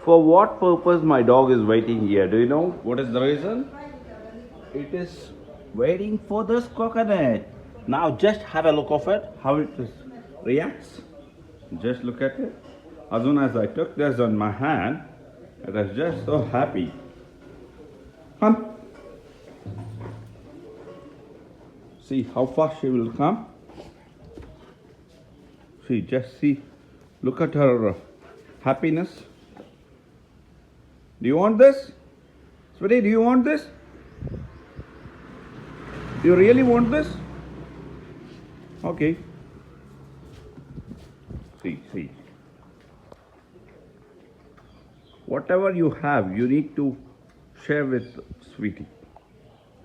For what purpose my dog is waiting here? Do you know what is the reason? It is waiting for this coconut. Now just have a look of it, how it reacts. Just look at it. As soon as I took this on my hand, it was just so happy. Come. See how fast she will come. See, just see. Look at her happiness. Do you want this? Sweetie, do you want this? Do you really want this? Okay. See. Whatever you have, you need to share with Sweetie.